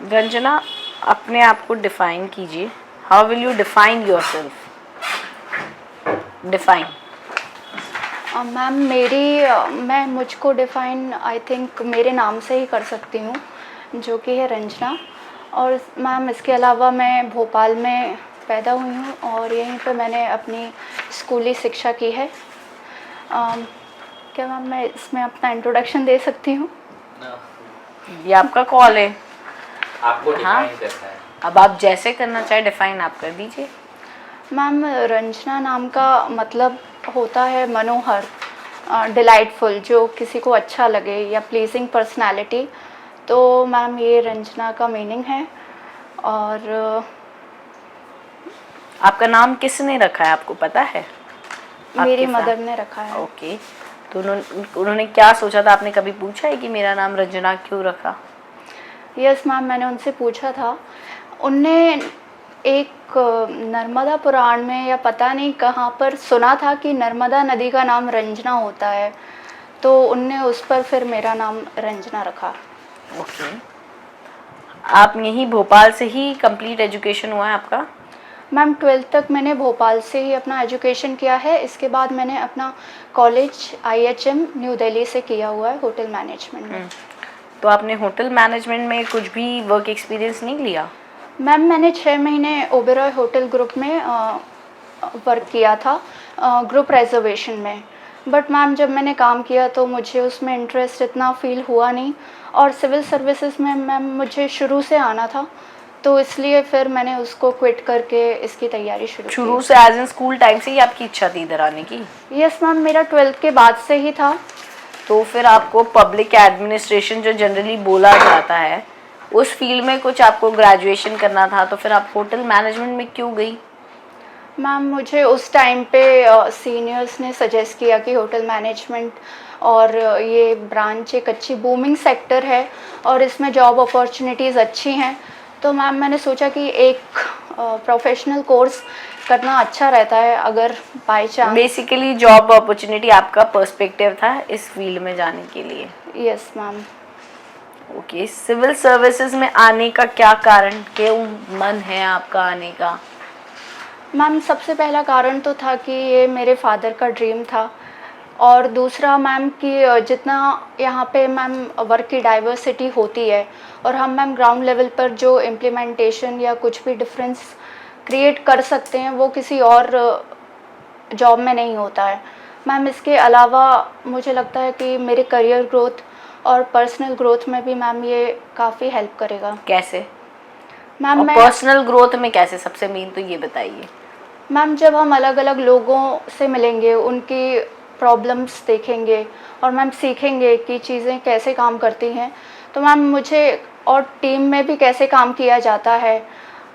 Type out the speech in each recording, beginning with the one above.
रंजना, अपने आप को डिफाइन कीजिए। How will you define your self? Define. Ma'am मैं मुझको डिफ़ाइन आई थिंक मेरे नाम से ही कर सकती हूँ, जो कि है रंजना। और मैम इसके अलावा मैं भोपाल में पैदा हुई हूँ और यहीं पे मैंने अपनी स्कूली शिक्षा की है। क्या मैम मैं इसमें अपना इंट्रोडक्शन दे सकती हूँ? ये आपका कॉल है, आपको हाँ। डिफाइन करना है। अब आप जैसे करना चाहे डिफाइन आप कर दीजिए। मैम रंजना नाम का मतलब होता है मनोहर, डिलाइटफुल, जो किसी को अच्छा लगे, या प्लीजिंग पर्सनालिटी। तो मैम ये रंजना का मीनिंग है। और आपका नाम किसने रखा है, आपको पता है? मेरी मदर ने रखा है। ओके, तो उन्होंने क्या सोचा था? आपने कभी पूछा है कि मेरा नाम रंजना क्यों रखा? यस मैम, मैंने उनसे पूछा था। उनने एक नर्मदा पुराण में या पता नहीं कहाँ पर सुना था कि नर्मदा नदी का नाम रंजना होता है, तो उनने उस पर फिर मेरा नाम रंजना रखा। ओके। आप यहीं भोपाल से ही कंप्लीट एजुकेशन हुआ है आपका? मैम 12th तक मैंने भोपाल से ही अपना एजुकेशन किया है। इसके बाद मैंने अपना कॉलेज IHM न्यू दिल्ली से किया हुआ है, होटल मैनेजमेंट में। तो आपने होटल मैनेजमेंट में कुछ भी वर्क एक्सपीरियंस नहीं लिया? मैम मैंने 6 महीने ओबेरॉय होटल ग्रुप में वर्क किया था, ग्रुप रिजर्वेशन में। बट मैम जब मैंने काम किया तो मुझे उसमें इंटरेस्ट इतना फील हुआ नहीं, और सिविल सर्विसेज में मैम मुझे शुरू से आना था, तो इसलिए फिर मैंने उसको क्विट करके इसकी तैयारी शुरू से एज इन स्कूल टाइम से ही आपकी इच्छा थी इधर आने की? यस मैम, मेरा 12th के बाद से ही था। तो फिर आपको पब्लिक एडमिनिस्ट्रेशन जो जनरली बोला जाता है उस फील्ड में कुछ आपको ग्रेजुएशन करना था, तो फिर आप होटल मैनेजमेंट में क्यों गई? मैम मुझे उस टाइम पे सीनियर्स ने सजेस्ट किया कि होटल मैनेजमेंट और ये ब्रांच एक अच्छी बूमिंग सेक्टर है और इसमें जॉब अपॉर्चुनिटीज़ अच्छी हैं। तो मैम मैंने सोचा कि एक प्रोफेशनल कोर्स करना अच्छा रहता है, अगर by chance. Basically job opportunity आपका पर्सपेक्टिव था इस फील्ड में जाने के लिए? Yes ma'am. Okay, civil services में आने का क्या कारण, क्यों मन है आपका आने का? मैम सबसे पहला कारण तो था कि ये मेरे फादर का ड्रीम था, और दूसरा मैम कि जितना यहाँ पे मैम वर्क की डाइवर्सिटी होती है और हम मैम ग्राउंड लेवल पर जो इम्प्लीमेंटेशन या कुछ भी डिफरेंस क्रिएट कर सकते हैं वो किसी और जॉब में नहीं होता है। मैम इसके अलावा मुझे लगता है कि मेरे करियर ग्रोथ और पर्सनल ग्रोथ में भी मैम ये काफ़ी हेल्प करेगा। कैसे? मैम मैं पर्सनल ग्रोथ में कैसे, सबसे मेन तो ये बताइए। मैम जब हम अलग अलग लोगों से मिलेंगे, उनकी प्रॉब्लम्स देखेंगे और मैम सीखेंगे कि चीज़ें कैसे काम करती हैं, तो मैम मुझे, और टीम में भी कैसे काम किया जाता है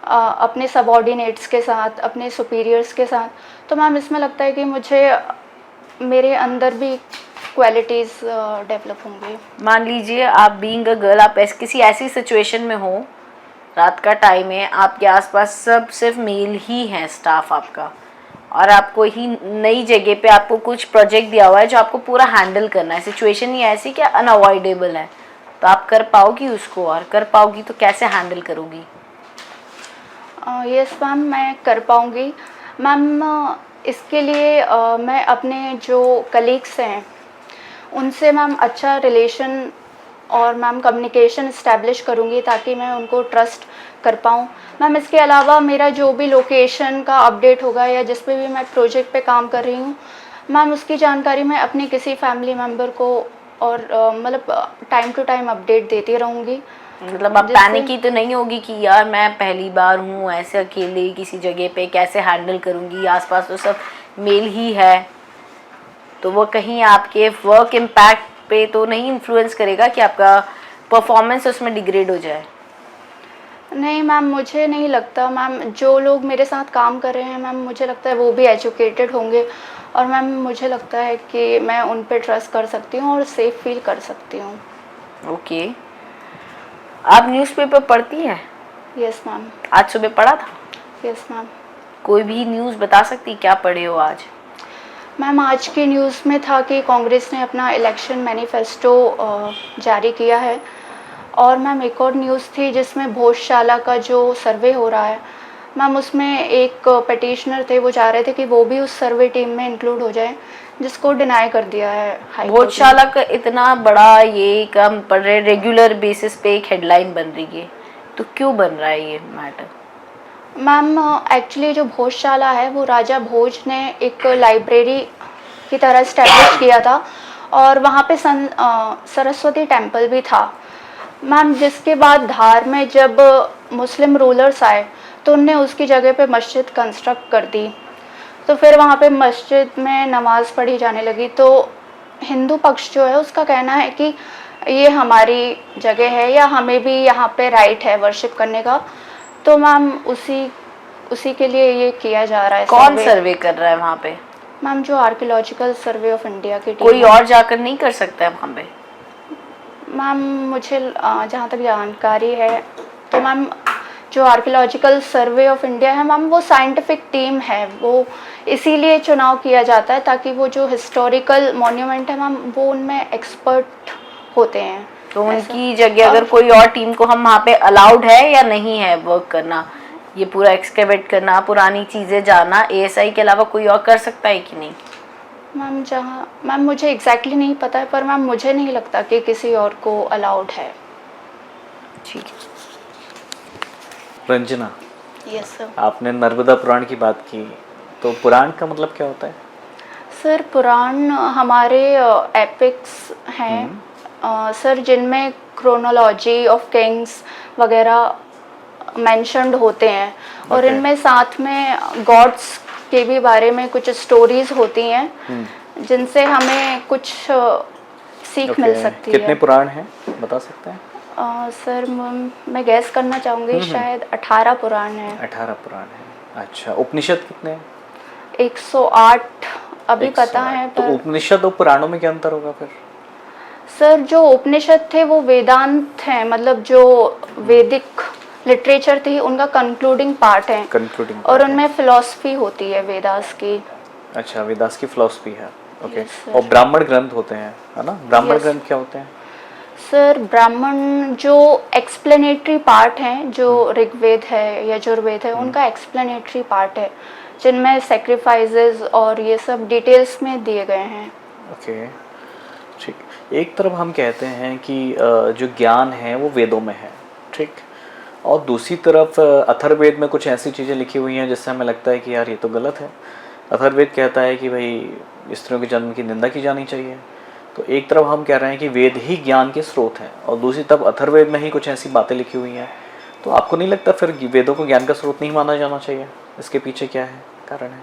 अपने सबऑर्डिनेट्स के साथ, अपने सुपीरियर्स के साथ, तो मैम इसमें लगता है कि मुझे मेरे अंदर भी क्वालिटीज़ डेवलप होंगी। मान लीजिए आप बीइंग अ गर्ल, आप किसी ऐसी सिचुएशन में हो, रात का टाइम है, आपके आसपास सब सिर्फ मेल ही है स्टाफ आपका, और आपको ही नई जगह पे आपको कुछ प्रोजेक्ट दिया हुआ है जो आपको पूरा हैंडल करना है। सिचुएशन ही ऐसी कि अनअवॉइडेबल है, तो आप कर पाओगी उसको? और कर पाओगी तो कैसे हैंडल करोगी? यस मैम, मैं कर पाऊँगी। मैम इसके लिए मैं अपने जो कलीग्स हैं उनसे मैम अच्छा रिलेशन और मैम कम्युनिकेशन इस्टेब्लिश करूँगी, ताकि मैं उनको ट्रस्ट कर पाऊँ। मैम इसके अलावा मेरा जो भी लोकेशन का अपडेट होगा या जिस पे भी मैं प्रोजेक्ट पे काम कर रही हूँ, मैम उसकी जानकारी मैं अपने किसी फैमिली मेम्बर को और मतलब टाइम टू टाइम अपडेट देती रहूँगी। मतलब आप पैनिक ही तो नहीं होगी कि यार मैं पहली बार हूँ ऐसे अकेले किसी जगह पे, कैसे हैंडल करूँगी, आसपास तो सब मेल ही है, तो वो कहीं आपके वर्क इम्पैक्ट पे तो नहीं इन्फ्लुएंस करेगा कि आपका परफॉर्मेंस उसमें डिग्रेड हो जाए? नहीं मैम, मुझे नहीं लगता। मैम जो लोग मेरे साथ काम कर रहे हैं मैम, मुझे लगता है वो भी एजुकेटेड होंगे, और मैम मुझे लगता है कि मैं उन पे ट्रस्ट कर सकती हूँ और सेफ फील कर सकती हूँ। ओके। आप न्यूज़पेपर पढ़ती हैं? Yes ma'am. आज सुबह पढ़ा था? Yes ma'am. कोई भी न्यूज़ बता सकती क्या पढ़े हो आज? मैम आज की न्यूज़ में था कि कांग्रेस ने अपना इलेक्शन मैनिफेस्टो जारी किया है, और मैम एक और न्यूज़ थी जिसमें भोजशाला का जो सर्वे हो रहा है मैम, उसमें एक पिटिशनर थे, वो चाह रहे थे कि वो भी उस सर्वे टीम में इंक्लूड हो जाए, जिसको डिनाई कर दिया है हाई कोर्ट ने। भोजशाला का इतना बड़ा ये काम पड़ रहा है, रेगुलर बेसिस पे एक हेडलाइन बन रही है, तो क्यों बन रहा है ये मैटर? मैम एक्चुअली जो भोजशाला है वो राजा भोज ने एक लाइब्रेरी की तरह इस्टेब्लिश किया था, और वहाँ पे सरस्वती टेम्पल भी था मैम। जिसके बाद धार में जब मुस्लिम रूलर्स आए तो उनने उसकी जगह पे मस्जिद कंस्ट्रक्ट कर दी, तो फिर वहाँ पे मस्जिद में नमाज़ पढ़ी जाने लगी। तो हिंदू पक्ष जो है उसका कहना है कि ये हमारी जगह है या हमें भी यहाँ पे राइट है वर्शिप करने का, तो मैम उसी के लिए ये किया जा रहा है। कौन सर्वे कर रहा है वहाँ पे? मैम जो आर्कियोलॉजिकल सर्वे ऑफ इंडिया की टीम। कोई और जाकर नहीं कर सकता है वहाँ पे? मैम मुझे जहाँ तक जानकारी है तो मैम जो आर्कियोलॉजिकल सर्वे ऑफ इंडिया है मैम, वो साइंटिफिक टीम है, वो इसीलिए चुनाव किया जाता है ताकि वो जो हिस्टोरिकल मॉन्यूमेंट है मैम, वो उनमें एक्सपर्ट होते हैं। तो उनकी जगह अगर कोई और टीम को हम वहाँ पे अलाउड है या नहीं है वर्क करना, ये पूरा एक्सकेवेट करना, पुरानी चीज़ें जाना, एएसआई के अलावा कोई और कर सकता है कि नहीं? मैम मुझे एग्जैक्टली नहीं पता है, पर मैम मुझे नहीं लगता कि किसी और को अलाउड है। ठीक है। Ranjana, yes sir. आपने नर्मदा पुराण की बात की, तो पुराण का मतलब क्या होता है? सर पुराण हमारे एपिक्स हैं सर, जिनमें क्रोनोलॉजी ऑफ किंग्स वगैरह मेंशन्ड होते हैं, और इनमें साथ में गॉड्स के भी बारे में कुछ स्टोरीज होती हैं जिनसे हमें कुछ सीख मिल सकती है। कितने पुराण हैं बता सकते हैं? सर मैं गैस करना चाहूँगी, शायद 18 पुराण हैं। 18 पुराण हैं। अच्छा, उपनिषद कितने हैं? 108 अभी 108। पता है। तो उपनिषद और पुराणों में क्या अंतर होगा फिर? सर जो उपनिषद थे वो वेदांत हैं, मतलब जो वैदिक लिटरेचर थी उनका कंक्लूडिंग पार्ट है, और उनमें फिलॉसफी होती है वेदास की। अच्छा, वेदास की फिलॉसफी है। ओके। Yes, और ब्राह्मण ग्रंथ होते हैं, है ना? ब्राह्मण Yes. ग्रंथ क्या होते हैं? सर ब्राह्मण जो एक्सप्लेनेटरी पार्ट हैं, जो ऋग्वेद है, यजुर्वेद है, उनका एक्सप्लेनेटरी पार्ट है, जिनमें सेक्रीफाइसेस और ये सब डिटेल्स में दिए गए हैं। ओके, ठीक। एक तरफ हम कहते हैं कि जो ज्ञान है वो वेदों में है, ठीक, और दूसरी तरफ अथर्ववेद में कुछ ऐसी चीज़ें लिखी हुई हैं जिससे हमें लगता है कि यार ये तो गलत है। अथर्ववेद कहता है कि भाई स्त्रियों के जन्म की निंदा की जानी चाहिए। तो एक तरफ हम कह रहे हैं कि वेद ही ज्ञान के स्रोत हैं, और दूसरी तरफ अथर्ववेद में ही कुछ ऐसी बातें लिखी हुई हैं। तो आपको नहीं लगता फिर वेदों को ज्ञान का स्रोत नहीं माना जाना चाहिए? इसके पीछे क्या है, कारण है?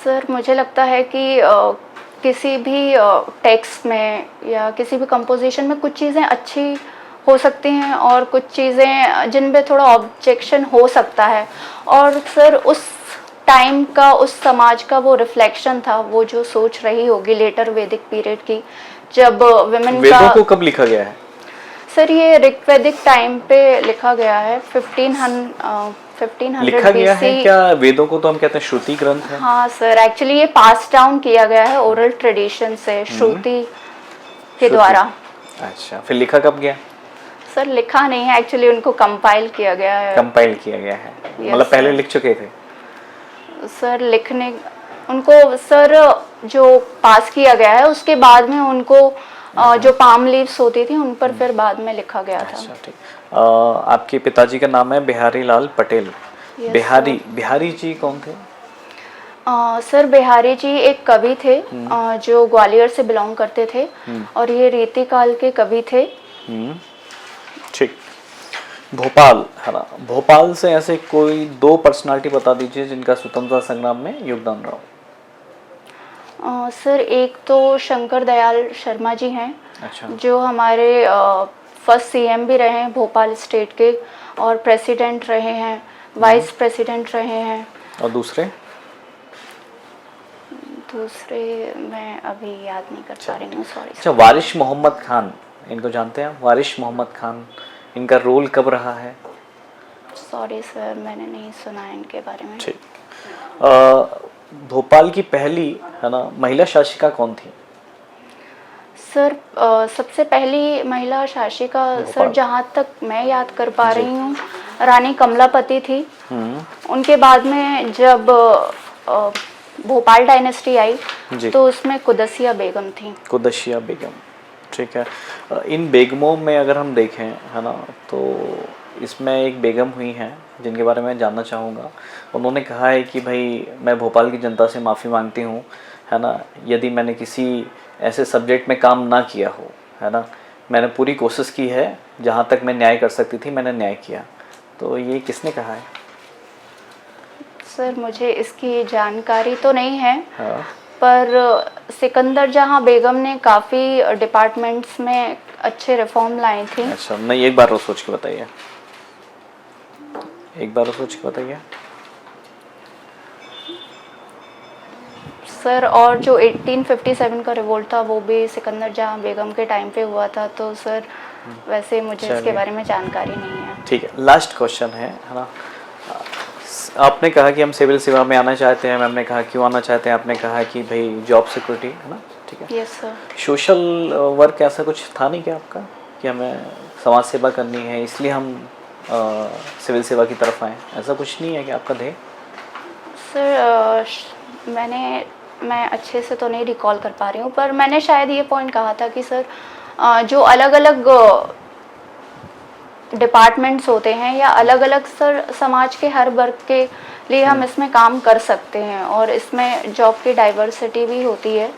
सर मुझे लगता है कि किसी भी टेक्स्ट में या किसी भी कंपोजिशन में कुछ चीज़ें अच्छी हो सकती हैं और कुछ चीज़ें जिन पे थोड़ा ऑब्जेक्शन हो सकता है, और सर उस टाइम का, उस समाज का वो रिफ्लेक्शन था, वो जो सोच रही होगी लेटर वैदिक पीरियड की, जब विमेन का। वेदों को कब लिखा गया है? सर ये ऋग्वैदिक टाइम पे लिखा गया है, 1500 लिखा गया है क्या? वेदों को तो हम कहते हैं श्रुति ग्रंथ है। हाँ सर, एक्चुअली ये पास डाउन किया गया है ओरल ट्रेडिशन से, श्रुति के द्वारा। अच्छा, फिर लिखा कब गया? सर लिखा नहीं है एक्चुअली, उनको कंपाइल किया गया है। कंपाइल किया गया है, मतलब पहले लिख चुके थे सर? लिखने उनको सर जो पास किया गया है उसके बाद में उनको जो पाम लीव्स होती थी उन पर फिर बाद में लिखा गया था। अच्छा, ठीक। आपके पिताजी का नाम है बिहारी लाल पटेल। बिहारी जी कौन थे? सर बिहारी जी एक कवि थे जो ग्वालियर से बिलोंग करते थे, और ये रीति काल के कवि थे। ठीक। भोपाल है ना, भोपाल से ऐसे कोई 2 पर्सनालिटी बता दीजिए जिनका स्वतंत्रता संग्राम में योगदान रहा हो। सर एक तो शंकर दयाल शर्मा जी हैं। अच्छा। जो हमारे फर्स्ट सीएम भी रहे हैं भोपाल स्टेट के, और प्रेसिडेंट रहे हैं, वाइस प्रेसिडेंट रहे हैं। और दूसरे मैं अभी याद नहीं कर पा रही हूँ, सॉरी। अच्छा, वारिश मोहम्मद खान, इनको जानते हैं? वारिश मोहम्मद खान, इनका रोल कब रहा है? सॉरी सर, मैंने नहीं सुना है इनके बारे में। ठीक। भोपाल की पहली है ना महिला शासिका कौन थी? सर सबसे पहली महिला शासिका सर भोपाल। जहाँ तक मैं याद कर पा जी। रही हूँ रानी कमलापति थी। हम्म। उनके बाद में जब भोपाल डायनेस्टी आई जी। तो उसमें कुदसिया बेगम थी। कुदशिया बेगम, ठीक है। इन बेगमों में अगर हम देखें, है ना, तो इसमें एक बेगम हुई हैं जिनके बारे में जानना चाहूँगा। उन्होंने कहा है कि भाई मैं भोपाल की जनता से माफ़ी मांगती हूँ, है ना, यदि मैंने किसी ऐसे सब्जेक्ट में काम ना किया हो, है ना, मैंने पूरी कोशिश की है, जहाँ तक मैं न्याय कर सकती थी मैंने न्याय किया। तो ये किसने कहा है? सर मुझे इसकी जानकारी तो नहीं है, हाँ। पर सिकंदर जहां बेगम ने काफ़ी डिपार्टमेंट्स में अच्छे रिफॉर्म लाए थे। अच्छा, नहीं, एक बार और सोच के बताइए, एक बार और सोच के बताइए। सर और जो 1857 का रिवोल्ट था वो भी सिकंदर जहां बेगम के टाइम पे हुआ था। तो सर वैसे मुझे इसके चलिए। बारे में जानकारी नहीं है। ठीक है, लास्ट क्वेश्चन है ना। आपने कहा कि हम सिविल सेवा में आना चाहते हैं, मैम ने कहा क्यों आना चाहते हैं, आपने कहा कि भाई जॉब सिक्योरिटी, है ना, ठीक है। Yes sir. सोशल वर्क ऐसा कुछ था नहीं क्या आपका, कि हमें समाज सेवा करनी है इसलिए हम सिविल सेवा की तरफ आए, ऐसा कुछ नहीं है कि आपका ध्येय? सर मैं अच्छे से तो नहीं रिकॉल कर पा रही हूँ, पर मैंने शायद ये पॉइंट कहा था कि सर जो अलग अलग डिपार्टमेंट्स होते हैं या अलग अलग सर समाज के हर वर्ग के लिए हम इसमें काम कर सकते हैं और इसमें जॉब की डाइवर्सिटी भी होती है।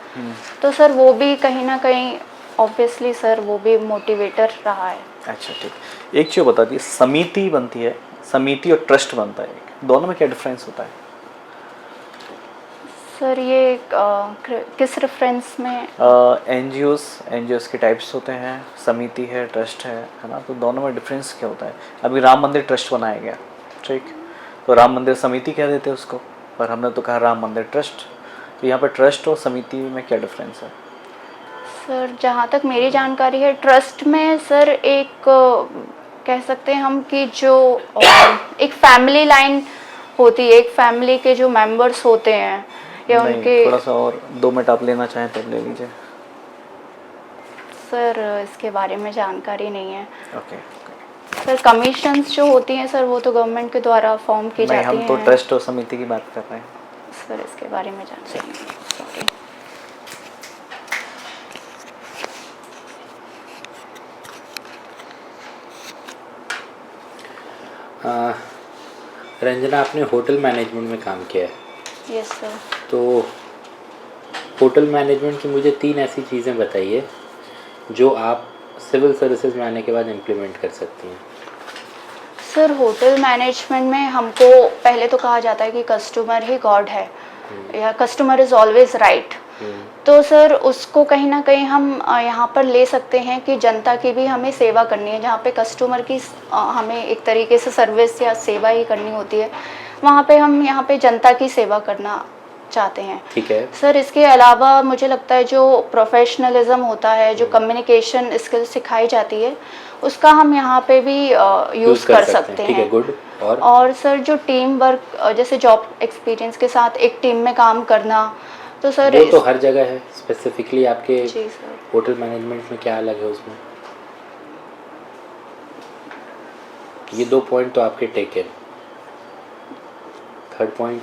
तो सर वो भी कहीं ना कहीं ऑब्वियसली सर वो भी मोटिवेटर रहा है। अच्छा, ठीक। एक चीज़ बता दी, समिति बनती है, समिति और ट्रस्ट बनता है, दोनों में क्या डिफरेंस होता है? सर ये किस रेफरेंस में? एनजीओस के टाइप्स होते हैं, समिति है, ट्रस्ट है ना, तो दोनों में डिफरेंस क्या होता है? अभी राम मंदिर ट्रस्ट बनाया गया, ठीक, तो राम मंदिर समिति कह देते हैं उसको, पर हमने तो कहा राम मंदिर ट्रस्ट। तो यहाँ पर ट्रस्ट और समिति में क्या डिफरेंस है? सर जहाँ तक मेरी जानकारी है ट्रस्ट में सर एक कह सकते हैं हम कि जो एक फैमिली लाइन होती है, एक फैमिली के जो मेंबर्स होते हैं या नहीं, उनके। थोड़ा सा और 2 मिनट आप लेना चाहें तब ले लीजिए। सर इसके बारे में जानकारी नहीं है। ओके। सर कमीशंस जो होती हैं सर वो तो गवर्नमेंट के द्वारा फॉर्म की नहीं, जाती हम तो हैं। ट्रस्ट और समिति की बात कर रहे हैं। सर इसके बारे में जानकारी नहीं है, सॉरी। रंजना, आपने होटल मैनेजमेंट में काम किया है, यस सर। तो होटल मैनेजमेंट की मुझे 3 ऐसी चीज़ें बताइए जो आप सिविल सर्विसेज में आने के बाद इम्प्लीमेंट कर सकती हैं। सर होटल मैनेजमेंट में हमको पहले तो कहा जाता है कि कस्टमर ही गॉड है या कस्टमर इज़ ऑलवेज राइट। तो सर उसको कहीं ना कहीं हम यहाँ पर ले सकते हैं कि जनता की भी हमें सेवा करनी है, जहाँ पे कस्टमर की हमें एक तरीके से सर्विस या सेवा ही करनी होती है, वहाँ पे हम यहाँ पे जनता की सेवा करना चाहते हैं। ठीक है सर इसके अलावा मुझे लगता है जो प्रोफेशनलिज्म होता है, जो कम्युनिकेशन स्किल सिखाई जाती है, उसका हम यहाँ पे भी यूज़ कर सकते ठीक है, हैं। गुड। और सर जो टीम वर्क जैसे जॉब एक्सपीरियंस के साथ एक टीम में काम करना, तो सर वो तो हर जगह है, स्पेसिफिकली आपके जी सर। होटल मैनेजमेंट में क्या अलग है उसमें? ये 2 पॉइंट तो आपके टेक है। Third point?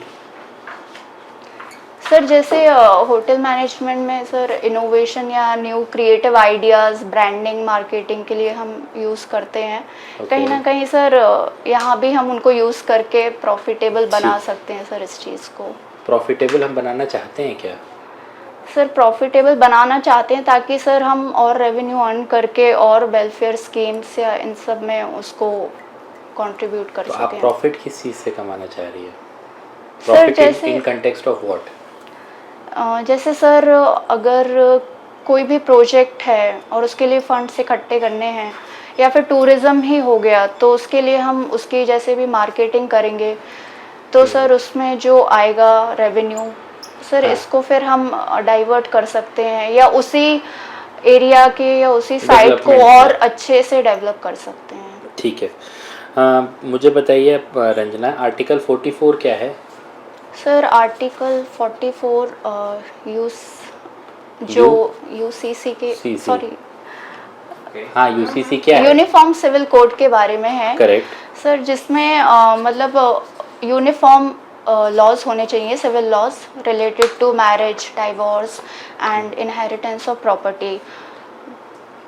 सर जैसे होटल मैनेजमेंट में सर इनोवेशन या new creative ideas branding marketing के लिए हम यूज़ करते हैं। कहीं ना कहीं सर यहाँ भी हम उनको यूज़ करके प्रॉफिटेबल बना सकते हैं सर इस चीज़ को। प्रॉफिटेबल हम बनाना चाहते हैं क्या? सर प्रॉफिटेबल बनाना चाहते हैं ताकि सर हम और रेवेन्यू अर्न करके और वेलफेयर स्कीम्स या इन सब में उसको कंट्रीब्यूट कर तो सकें। आप प्रॉफिट किस चीज़ से कमाना चाह रही है? सर प्रॉफिट जैसे इन कंटेक्स्ट ऑफ व्हाट? जैसे सर अगर कोई भी प्रोजेक्ट है और उसके लिए फंड्स इकट्ठे करने हैं या फिर टूरिज़्म ही हो गया, तो उसके लिए हम उसकी जैसे भी मार्केटिंग करेंगे तो सर उसमें जो आएगा रेवेन्यू सर इसको फिर हम डाइवर्ट कर सकते हैं या उसी एरिया के या उसी साइट को और अच्छे से डेवलप कर सकते हैं। ठीक है। मुझे बताइए रंजना, आर्टिकल 44 क्या है? सर आर्टिकल 44 यूज़ जो यूसीसी के CC सॉरी हाँ यूसीसी क्या है? यूनिफॉर्म सिविल कोड के बारे में है करेक्ट। सर, जिसमें मतलब यूनिफॉर्म लॉज होने चाहिए, civil laws related to marriage, divorce and inheritance of property.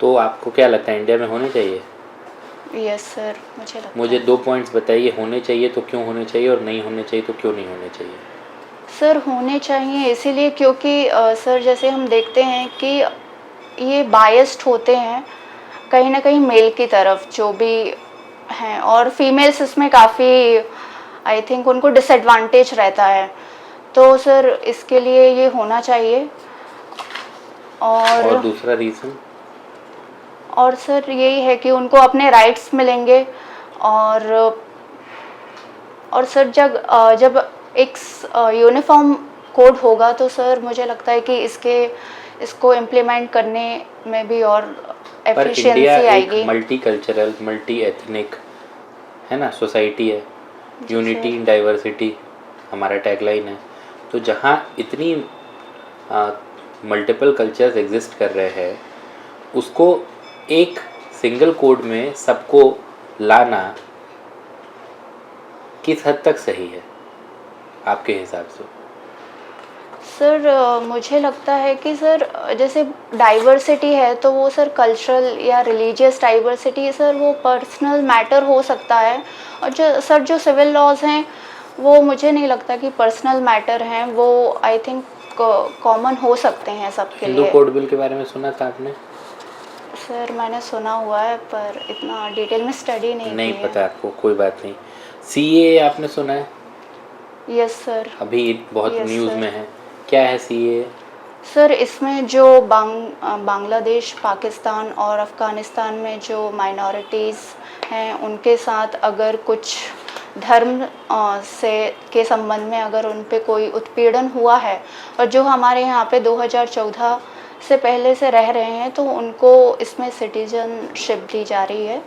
तो आपको क्या लगता है इंडिया में होने चाहिए? यस सर, मुझे लगता मुझे है। 2 पॉइंट्स बताइए, होने चाहिए तो क्यों होने चाहिए, और नहीं होने चाहिए तो क्यों नहीं होने चाहिए? सर होने चाहिए इसीलिए क्योंकि सर जैसे हम देखते हैं कि ये बायस्ड होते हैं कहीं ना कहीं मेल की तरफ जो भी हैं, और फीमेल्स इसमें काफ़ी आई थिंक उनको डिसएडवांटेज रहता है। तो सर इसके लिए ये होना चाहिए। और दूसरा रीज़न? और सर यही है कि उनको अपने राइट्स मिलेंगे। और सर जब एक यूनिफॉर्म कोड होगा तो सर मुझे लगता है कि इसको इम्प्लीमेंट करने में भी और पर इंडिया एफिशिएंसी एक आएगी। मल्टी कल्चरल, मल्टी एथनिक है ना सोसाइटी है, जी यूनिटी सर। इन डाइवर्सिटी हमारा टैगलाइन है। तो जहाँ इतनी मल्टीपल कल्चर्स एग्जिस्ट कर रहे हैं, उसको एक सिंगल कोड में सबको लाना किस हद तक सही है आपके हिसाब से? सर मुझे लगता है कि सर जैसे डाइवर्सिटी है तो वो सर कल्चरल या रिलीजियस डाइवर्सिटी सर वो पर्सनल मैटर हो सकता है। और जो सिविल लॉज हैं वो मुझे नहीं लगता कि पर्सनल मैटर हैं, वो आई थिंक कॉमन हो सकते हैं सबके हिंदू लिए। कोड बिल के बारे में सुना था आपने? सर मैंने सुना हुआ है पर इतना डिटेल में स्टडी नहीं की पता आपको, कोई बात नहीं। सीए आपने सुना है? Yes sir. अभी बहुत Yes, न्यूज़ sir. में है। क्या है सीए? सर इसमें जो बांग्लादेश, पाकिस्तान और अफ़गानिस्तान में जो माइनॉरिटीज़ हैं उनके साथ अगर कुछ धर्म के संबंध में अगर उन पे कोई उत्पीड़न हुआ है, और जो हमारे यहाँ पे 2014 से पहले से रह रहे हैं तो उनको इसमें सिटीजनशिप दी जा रही है।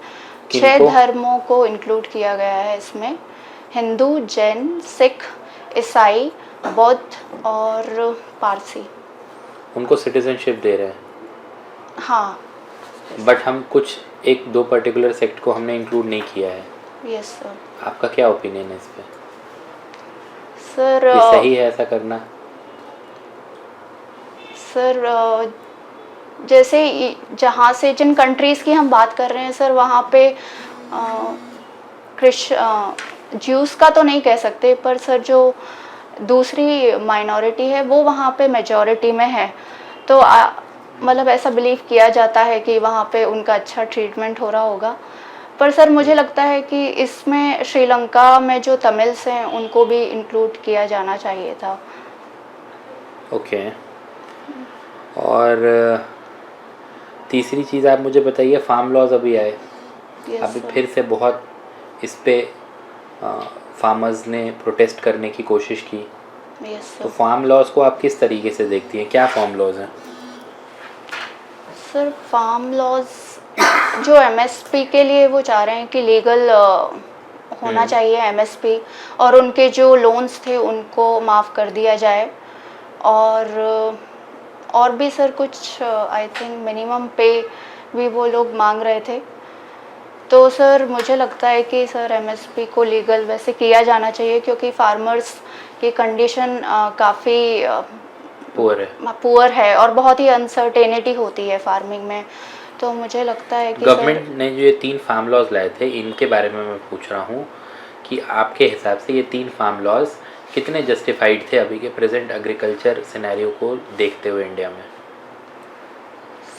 6 किनको? धर्मों को इंक्लूड किया गया है इसमें, हिंदू, जैन, सिख, ईसाई, बौद्ध और पारसी। उनको सिटीजनशिप दे रहे हैं, हाँ। बट हम कुछ 1-2 पर्टिकुलर सेक्ट को हमने इंक्लूड नहीं किया है। Yes sir. आपका क्या ओपिनियन है इस पे? सर ये सही है ऐसा करना? सर जैसे जहाँ से जिन कंट्रीज़ की हम बात कर रहे हैं सर, वहाँ पे ज्यूस का तो नहीं कह सकते, पर सर जो दूसरी माइनॉरिटी है वो वहाँ पे मेजॉरिटी में है। तो मतलब ऐसा बिलीव किया जाता है कि वहाँ पे उनका अच्छा ट्रीटमेंट हो रहा होगा। पर सर मुझे लगता है कि इसमें श्रीलंका में जो तमिल्स हैं उनको भी इंक्लूड किया जाना चाहिए था। ओके। और तीसरी चीज़ आप मुझे बताइए, फार्म लॉज अभी आए, अभी फिर से बहुत इस पे फार्मर्स ने प्रोटेस्ट करने की कोशिश की। तो फार्म लॉज को आप किस तरीके से देखती हैं? क्या फार्म लॉज हैं? सर फार्म लॉज जो एमएसपी के लिए वो चाह रहे हैं कि लीगल होना चाहिए एमएसपी, और उनके जो लोन्स थे उनको माफ़ कर दिया जाए। और भी सर कुछ आई थिंक मिनिमम पे भी वो लोग मांग रहे थे। तो सर मुझे लगता है कि सर एमएसपी को लीगल वैसे किया जाना चाहिए, क्योंकि फार्मर्स की कंडीशन काफ़ी पुअर है और बहुत ही अनसर्टेनिटी होती है फार्मिंग में। तो मुझे लगता है कि गवर्नमेंट ने जो ये 3 फार्म लॉज लाए थे, इनके बारे में मैं पूछ रहा हूँ कि आपके हिसाब से ये 3 फार्म लॉज कितने जस्टिफाइड थे अभी के प्रेजेंट एग्रीकल्चर सिनेरियो को देखते हुए इंडिया में?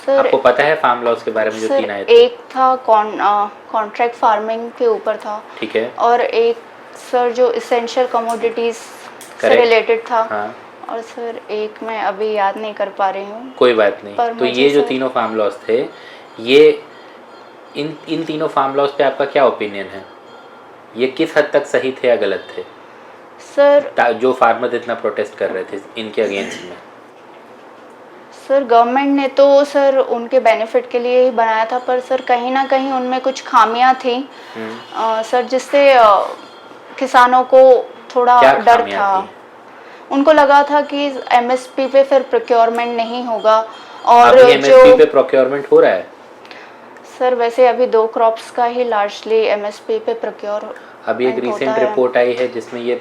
सर आपको पता है फार्म लॉज के बारे में जो 3 आए थे? एक था कॉन्ट्रैक्ट फार्मिंग के ऊपर था, ठीक है, और एक सर जो इसेंशियल कमोडिटीज़ से रिलेटेड था। हाँ। और सर एक मैं अभी याद नहीं कर पा रही हूँ। कोई बात नहीं। तो ये जो तीनों फार्म लॉज थे, ये इन तीनों फार्म लॉज पे आपका क्या ओपिनियन है? ये किस हद तक सही थे या गलत थे सर? जो फार्मर इतना प्रोटेस्ट कर रहे थे इनके अगेंस्ट में। सर गवर्नमेंट ने तो सर उनके बेनिफिट के लिए ही बनाया था, पर सर कहीं ना कहीं उनमें कुछ खामियां थी सर, जिससे किसानों को थोड़ा डर था। उनको लगा था कि एमएसपी पे फिर प्रोक्योरमेंट नहीं होगा। और अभी जो एमएसपी पे प्रोक्योरमेंट हो रहा है? सर वैसे अभी 2 क्रॉप्स का ही लार्जली एमएसपी पे प्रोक्योर अभी एक रिसेंट रिपोर्ट आई है जिसमें ये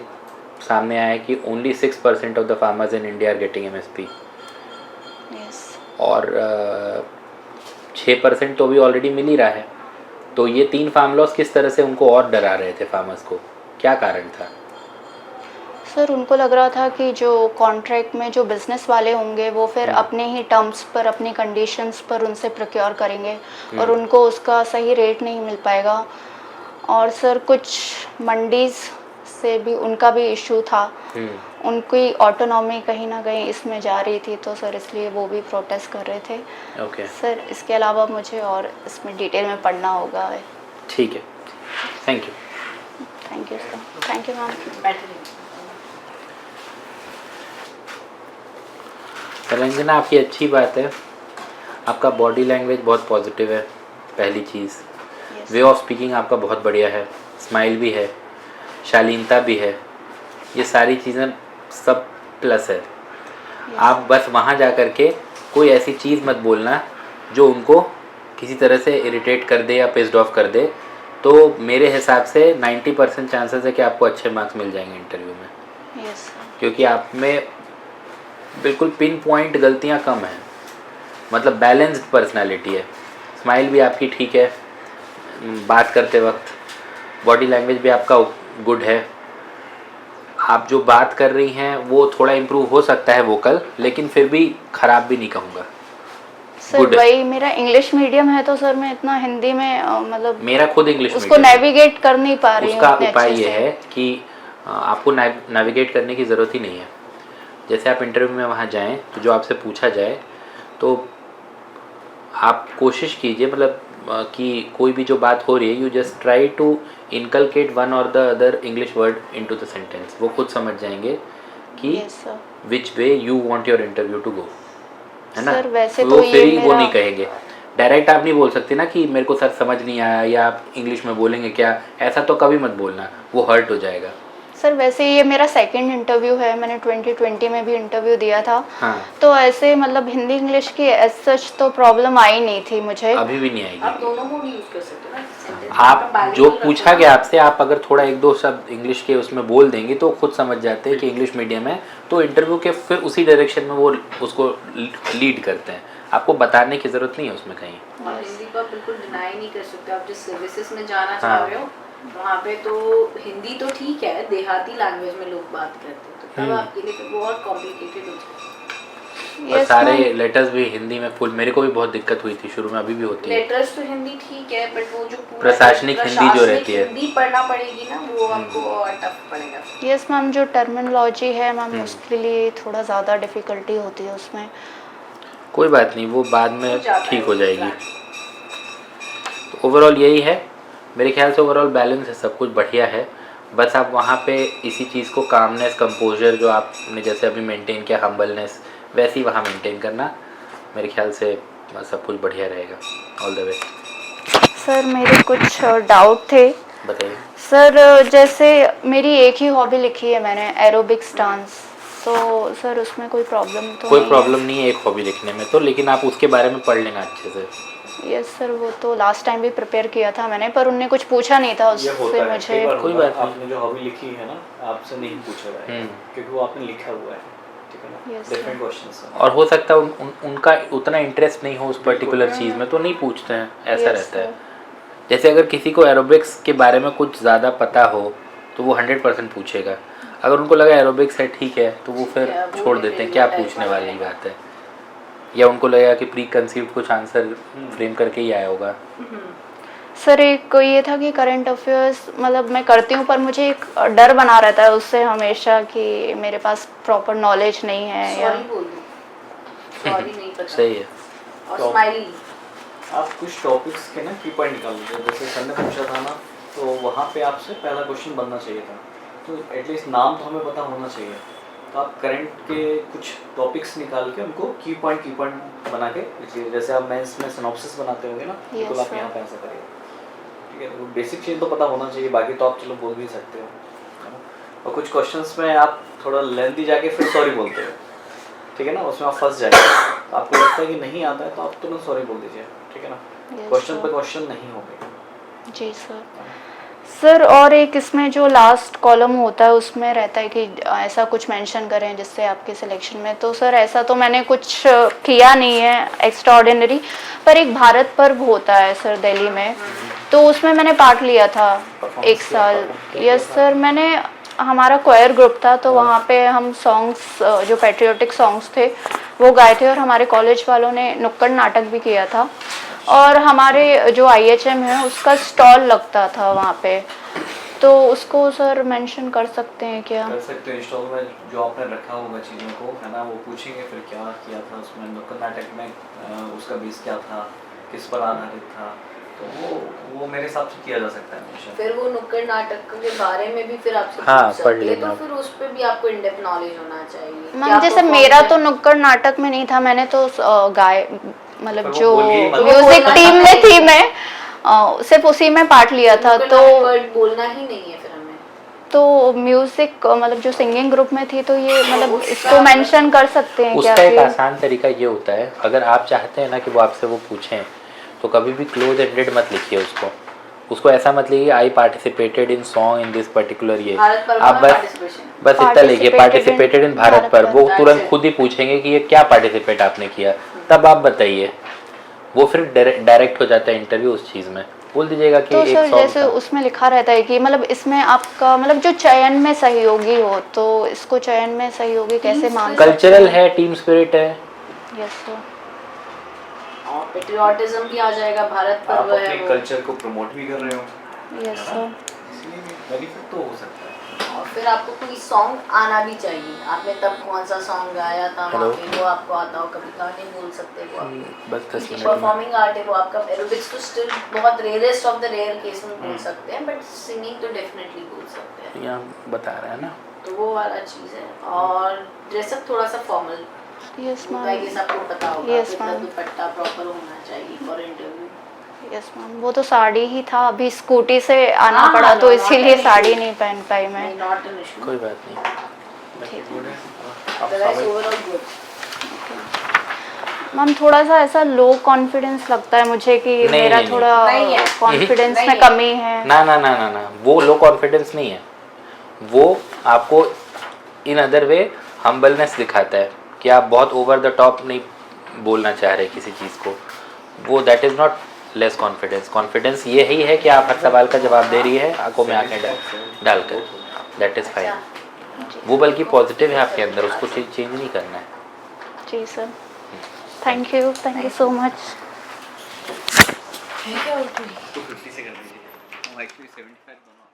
सामने आया है कि only 6% of the farmers in India are getting MSP, और 6% तो अभी ऑलरेडी मिल ही रहा है। तो ये 3 फार्म लॉस किस तरह से उनको और डरा रहे थे फार्मर्स को, क्या कारण था? सर उनको लग रहा था कि जो कॉन्ट्रैक्ट में जो बिजनेस वाले होंगे वो फिर अपने ही टर्म्स पर, अपनी कंडीशंस पर उनसे प्रोक्योर करेंगे और उनको उसका सही रेट नहीं मिल पाएगा। और सर कुछ मंडीज से भी उनका भी इशू था, उनकी ऑटोनॉमी कहीं ना कहीं इसमें जा रही थी, तो सर इसलिए वो भी प्रोटेस्ट कर रहे थे। ओके सर इसके अलावा मुझे और इसमें डिटेल में पढ़ना होगा। ठीक है, thank you. Thank you sir. Thank you ma'am. Ranjana, आपकी अच्छी बात है, आपका बॉडी लैंग्वेज बहुत पॉजिटिव है, पहली चीज़। वे ऑफ स्पीकिंग आपका बहुत बढ़िया है, स्माइल भी है, शालीनता भी है, ये सारी चीज़ें सब प्लस है। आप बस वहाँ जा कर के कोई ऐसी चीज़ मत बोलना जो उनको किसी तरह से इरिटेट कर दे या पिस्ड ऑफ कर दे, तो मेरे हिसाब से 90% चांसेस है कि आपको अच्छे मार्क्स मिल जाएंगे इंटरव्यू में। यस क्योंकि आप में बिल्कुल पिन पॉइंट गलतियाँ कम हैं, मतलब बैलेंस्ड पर्सनालिटी है, स्माइल भी आपकी ठीक है, बात करते वक्त बॉडी लैंग्वेज भी आपका गुड है। आप जो बात कर रही हैं वो थोड़ा इम्प्रूव हो सकता है वोकल, लेकिन फिर भी ख़राब भी नहीं कहूँगा। सर वही मेरा इंग्लिश मीडियम है तो सर मैं इतना हिंदी में मतलब मेरा खुद इंग्लिश उसको नेविगेट कर नहीं पा रही हूँ। उसका उपाय ये है कि आपको नेविगेट करने की ज़रूरत ही नहीं है। जैसे आप इंटरव्यू में वहाँ जाएं तो जो आपसे पूछा जाए तो आप कोशिश कीजिए, मतलब कि कोई भी जो बात हो रही है, you just try to inculcate one or the other English word into the sentence. वो खुद समझ जाएंगे कि which way you want your interview to go, है ना। सर वैसे वो तो फिर ये वो नहीं कहेंगे, डायरेक्ट आप नहीं बोल सकते ना कि मेरे को सर समझ नहीं आया, या आप इंग्लिश में बोलेंगे क्या, ऐसा तो कभी मत बोलना, वो हर्ट हो जाएगा। सर वैसे ये मेरा सेकंड इंटरव्यू है, मैंने 2020 में भी इंटरव्यू दिया था। हाँ। तो ऐसे मतलब हिंदी इंग्लिश की एज सच तो प्रॉब्लम आई नहीं थी मुझे। अभी भी नहीं आएगी। आप दोनों मोड यूज कर सकते हो ना सेंटेंस। आप जो पूछा गया आपसे, आप अगर थोड़ा 1-2 शब्द इंग्लिश के उसमें बोल देंगे तो खुद समझ जाते हैं कि इंग्लिश मीडियम है, तो इंटरव्यू के फिर उसी डायरेक्शन में वो उसको लीड करते हैं। आपको बताने की ज़रूरत नहीं है उसमें कहीं। और हिंदी को आप बिल्कुल डिनाई नहीं कर सकते। आप जिस सर्विसेज में जाना चाह रहे हो वहाँ पे तो हिंदी तो ठीक है, देहाती लैंग्वेज में लोग बात करते हैं, तो तब आपके लिए तो बहुत कॉम्प्लिकेटेड हो जाएगा। और सारे लेटर्स भी हिंदी में फुल, मेरे को भी बहुत दिक्कत हुई थी शुरू में, अभी भी होती है। लेटर्स तो हिंदी ठीक है, बट वो जो पूरा प्रशासनिक हिंदी जो रहती है, हिंदी पढ़ना पड़ेगी ना, वो आपको और टफ पड़ेगा। यस मैम, जो टर्मिनोलॉजी है मैम उसके लिए थोड़ा ज़्यादा डिफ़िकल्टी होती है उसमें। कोई बात नहीं, वो बाद में ठीक हो जाएगी। तो ओवरऑल यही है मेरे ख्याल से, ओवरऑल बैलेंस है, सब कुछ बढ़िया है। बस आप वहाँ पे इसी चीज़ को, कामनेस, कंपोजर जो आपने जैसे अभी मेंटेन किया, हम्बलनेस, वैसे ही वहाँ मेंटेन करना। मेरे ख्याल से सब कुछ बढ़िया रहेगा। All the way. सर मेरे कुछ डाउट थे। बताइए सर जैसे मेरी एक ही हॉबी लिखी है मैंने, एरोबिक्स डांस, तो सर उसमें कोई प्रॉब्लम तो कोई प्रॉब्लम नहीं है एक हॉबी लिखने में तो, लेकिन आप उसके बारे में पढ़ लेना अच्छे से। यस सर, वो तो लास्ट टाइम भी प्रिपेयर किया था मैंने, पर उनने कुछ पूछा नहीं था उससे मुझे। कोई बात नहीं, आपने जो हॉबी लिखी है ना, आपसे नहीं पूछा गया है क्योंकि वो आपने लिखा हुआ है, ठीक है ना। डिफरेंट क्वेश्चंस हैं, और हो सकता है उनका उतना इंटरेस्ट नहीं हो उस पर्टिकुलर चीज़ में, तो नहीं पूछते हैं, ऐसा रहता है। जैसे अगर किसी को एरोबिक्स के बारे में कुछ ज़्यादा पता हो तो वो 100% पूछेगा। अगर उनको लगा एरोबिक्स है ठीक है, तो वो फिर छोड़ देते हैं, क्या पूछने वाली बात है। या उनको लगेगा कि प्री कंसीव्ड कुछ आंसर फ्रेम करके ही आया होगा। सर एक ये था कि करंट अफेयर्स मतलब मैं करती हूँ, पर मुझे एक डर बना रहता है उससे हमेशा कि मेरे पास प्रॉपर नॉलेज नहीं है। सॉरी बोल दो, सॉरी नहीं पता। सही है। और स्माइली आप कुछ टॉपिक्स के ना की पॉइंट निकाल लीजिए। जैसे सर ने पूछा था ना, तो वहाँ पे आपसे पहला क्वेश्चन बनना चाहिए था, तो एटलीस्ट नाम तो हमें पता होना चाहिए। तो आप करंट के कुछ टॉपिक्स निकाल के उनको की पॉइंट बना के लिखिए। जैसे आप मेंस में सिनॉप्सिस बनाते होंगे ना, तो आप यहाँ पे ऐसा करिए, ठीक है। तो बेसिक चीज़ तो पता होना चाहिए, बाकी तो आप चलो बोल भी सकते हो, है ना। और कुछ क्वेश्चंस में आप थोड़ा लेंथी जाके फिर सॉरी बोलते हो, ठीक है ना, उसमें आप फंस जाएंगे। तो आपको लगता है कि नहीं आता है तो आप तुरंत सॉरी बोल दीजिए, ठीक है ना, Yes, क्वेश्चन sir. पे क्वेश्चन नहीं होंगे। जी सर, और एक इसमें जो लास्ट कॉलम होता है उसमें रहता है कि ऐसा कुछ मेंशन करें जिससे आपके सिलेक्शन में, तो सर ऐसा तो मैंने कुछ किया नहीं है एक्स्ट्रा ऑर्डिनरी, पर एक भारत पर्व होता है सर दिल्ली में, तो उसमें मैंने पार्ट लिया था Performance 1 किया, साल। perform यस किया सर, मैंने हमारा क्वायर ग्रुप था तो वहाँ पे हम सॉन्ग्स जो पेट्रियोटिक सॉन्ग्स थे वो गाए थे, और हमारे कॉलेज वालों ने नुक्कड़ नाटक भी किया था, और हमारे जो IHM है उसका स्टॉल लगता था वहाँ पे, तो उसको सर मेंशन कर सकते हैं क्या? कर सकते हो। इंस्टॉल में जो आपने रखा होगा चीज़ों को, है ना, वो पूछेंगे फिर क्या किया था उसमें, नुक्कड़ नाटक में उसका बेस क्या था, किस पर आधारित था, तो वो मेरे हिसाब से किया जा सकता है हमेशा। फिर वो नुक्कड़ नाटक के बारे में भी फिर आपसे हाँ, पूछ पढ़ सकते हैं, लेना तो आप। फिर उस पे भी आपको इन डेप्थ नॉलेज होना चाहिए। मैम जैसे मेरा तो नुक्कड़ नाटक में नहीं था, मैंने तो गाय मतलब पर वो जो बोल गई, मतलब म्यूजिक बोलना टीम ही में नहीं। थी मैं, सिर्फ उसी में पार्ट लिया था, नुक्कड़ तो नाटक वर्ड बोलना ही नहीं है फिर हमें। तो म्यूजिक मतलब जो सिंगिंग ग्रुप में थी, तो ये मतलब उसका इसको मेंशन कर सकते हैं क्या उसका एक कि आसान तरीका ये होता है, अगर आप चाहते हैं ना कि वो आपसे वो पूछें, तो कभी भी क्लोज एंडेड मत लिखिए उसको ऐसा मत लिखिए I participated in song in this particular ये, भारत पर्व आप में बस पार्टिसिपेशन। बस इतना लिखिए पार्टिसिपेटेड इन भारत पर, वो That's तुरंत it. खुद ही पूछेंगे कि ये क्या पार्टिसिपेट आपने किया, तब आप बताइए, वो फिर डायरेक्ट हो जाता है इंटरव्यू उस चीज़ में, बोल दीजिएगा कि तो एक सर सॉन्ग जैसे था। उसमें लिखा रहता है कि मतलब इसमें आपका मतलब जो चयन में सहयोगी हो, तो इसको चयन में सहयोगी कैसे मान सकते कल्चरल है, टीम स्पिरिट है। Yes sir. और पेट्रियोटिज्म भी आ जाएगा, भारत आप पर्व है अपने वो। कल्चर को प्रमोट भी कर रहे हो, यस है सर। ना, इसलिए भी बेनिफिट तो हो सकता है। और फिर आपको कोई सॉन्ग आना भी चाहिए, आपने तब कौन सा सॉन्ग गाया था वहाँ Hello. पे, वो आपको आता हो, कभी गाने बोल सकते हो आप। बस 10 मिनट में। परफॉर्मिंग आर्ट है वो आपका, एरोबिक्स तो स्टिल बहुत rarest of the rare case में बोल सकते हैं, बट सिंगिंग तो डेफिनेटली बोल सकते हैं, यहाँ बता रहे हैं ना। तो वो वाला चीज़ है। और ड्रेसअप थोड़ा सा फॉर्मल, यस वो मैम। आई गेस आपको पता होगा, Yes, कितना ma'am. दुपट्टा प्रॉपर होना चाहिए फॉर इंटरव्यू। यस मैम, वो तो साड़ी ही था, अभी स्कूटी से आना हाँ, पड़ा हाँ, तो no, इसीलिए not an साड़ी issue. नहीं पहन पाई मैं। नहीं, नॉट एन इशू, कोई बात नहीं। ठीक है गुड है, आप अदरवाइज साबित- ओवरऑल गुड। मैम, थोड़ा सा ऐसा लो कॉन्फिडेंस लगता है मुझे कि नहीं, मेरा नहीं, थोड़ा नहीं है। कॉन्फिडेंस नहीं में है। कमी है। ना ना ना ना ना, वो लो कॉन्फिडेंस नहीं है, वो आपको इन अदर वे हम्बलनेस दिखाता है कि आप बहुत ओवर द टॉप नहीं बोलना चाह रहे किसी चीज़ को, वो that is not less confidence. Confidence ये ही है कि आप हर सवाल का जवाब दे रही है आंखों में आंखें डालकर, दैट इज़ फाइन। वो बल्कि पॉजिटिव है आपके अंदर, उसको चेंज नहीं करना है। Ji sir, thank you so much. 250 से कर दीजिए, एक्चुअली 75 दोनों।